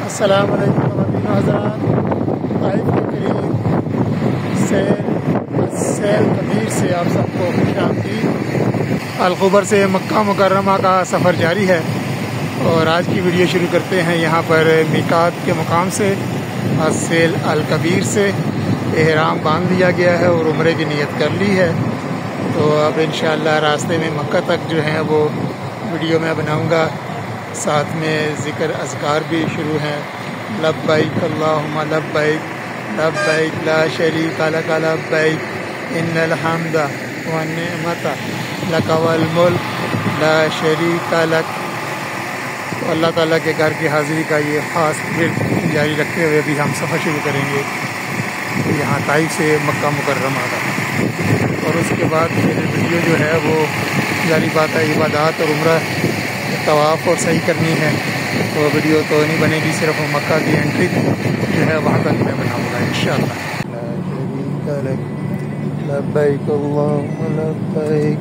अस्सलाम वालेकुम ख़वातीन हज़रात। ताइफ के करीब सैल कबीर से आप सबको खुशामदीद। अल-ख़ुबर से मक्का मुकर्रमा का सफ़र जारी है और आज की वीडियो शुरू करते हैं यहाँ पर मीकात के मुकाम से। सैल अल-कबीर से एहराम बांध लिया गया है और उम्रे की नीयत कर ली है। तो अब इंशाअल्लाह रास्ते में मक्का तक जो है वो वीडियो मैं बनाऊँगा। साथ में ज़िक्र अज़कार भी शुरू हैं। लब्बैक अल्लाहुम्मा लब्बैक लब्बैक ला शरीका लक लब्बैक इन्नल हम्दा व निअमता लक वल मुल्क ला शरीका लक। तो अल्लाह ताला के घर की हाज़िरी का ये ख़ास विर्द जारी रखते हुए भी हम सफ़र शुरू करेंगे यहाँ ताइफ से मक्का मुकर्रमा का। और उसके बाद फिर वीडियो जो है वो जारी बात है इबादत और उम्रा तवाफ़ और सही करनी है। तो वीडियो तो नहीं बनेगी, सिर्फ मक्का की एंट्री जो है वहाँ तक मैं बनाऊँगा इंशाअल्लाह। लब्बैक अल्लाहुम्मा लब्बैक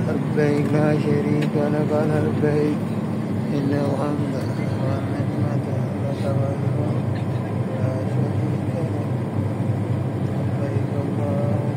लब्बैक ला शरीका लक लब्बैक इन्नल हम्दा व निअमता लक वल मुल्क ला शरीका लक लब्बैक अल्लाहुम्मा लब्बैक।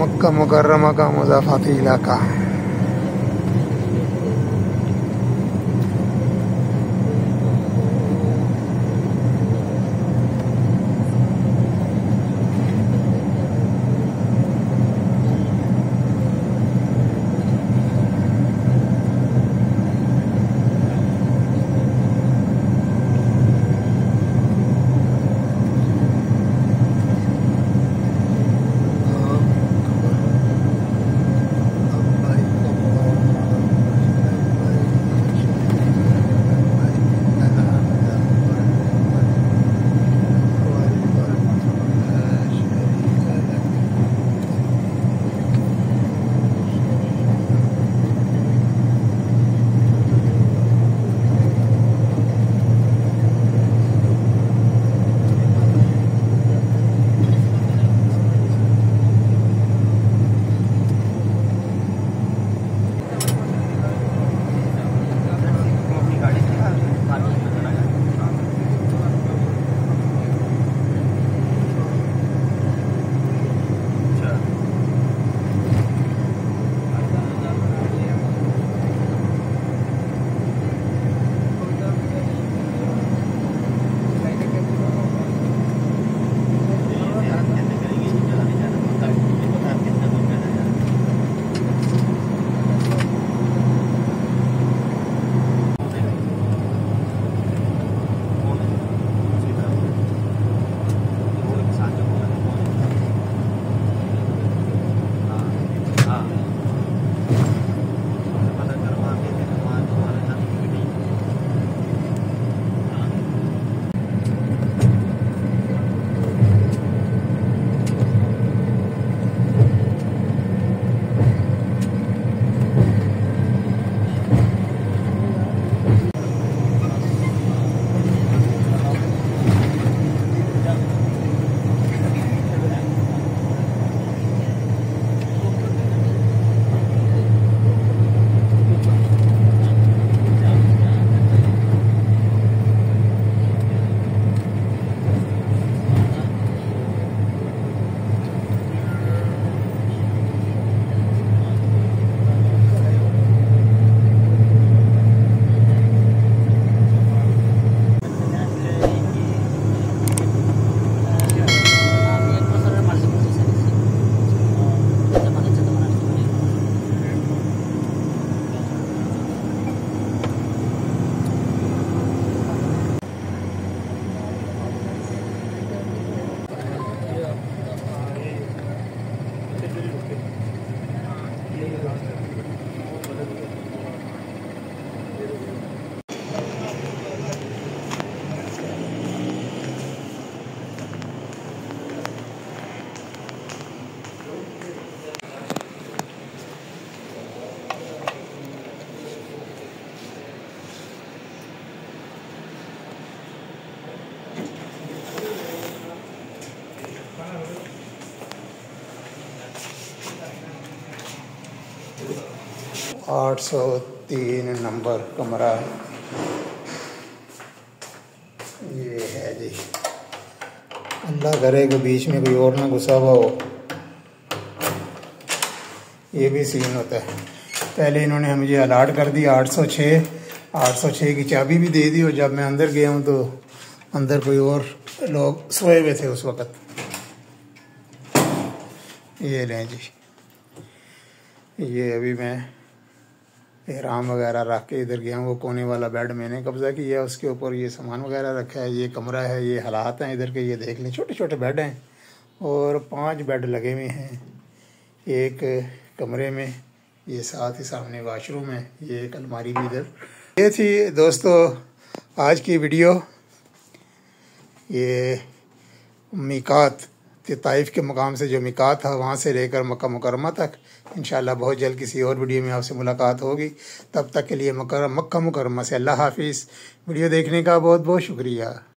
मक्का मुकर्रमा का मुज़ाफ़ाती इलाका। 803 नंबर कमरा ये है जी। अल्लाह करे कि बीच में कोई और ना घुसा हुआ हो, ये भी सीन होता है। पहले इन्होंने मुझे अलाट कर दिया 806 की चाबी भी दे दी, और जब मैं अंदर गया हूँ तो अंदर कोई और लोग सोए हुए थे उस वक़्त। ये लें जी, ये अभी मैं एहराम वगैरह रख के इधर गया हूँ। वो कोने वाला बेड मैंने कब्ज़ा किया, उसके ऊपर ये सामान वगैरह रखा है। ये कमरा है, ये हालात हैं इधर के, ये देख लें। छोटे छोटे बेड हैं और 5 बेड लगे हुए हैं एक कमरे में। ये साथ ही सामने वाशरूम है, ये एक अलमारी भी इधर। ये थी दोस्तों आज की वीडियो। ये मीकात ताइफ के मुकाम से जो मीकात था वहाँ से लेकर मक्का मुकर्रमा तक। इंशाअल्लाह बहुत जल्द किसी और वीडियो में आपसे मुलाकात होगी। तब तक के लिए मक्का मुकर्रमा से अल्लाह हाफिज़। वीडियो देखने का बहुत बहुत शुक्रिया।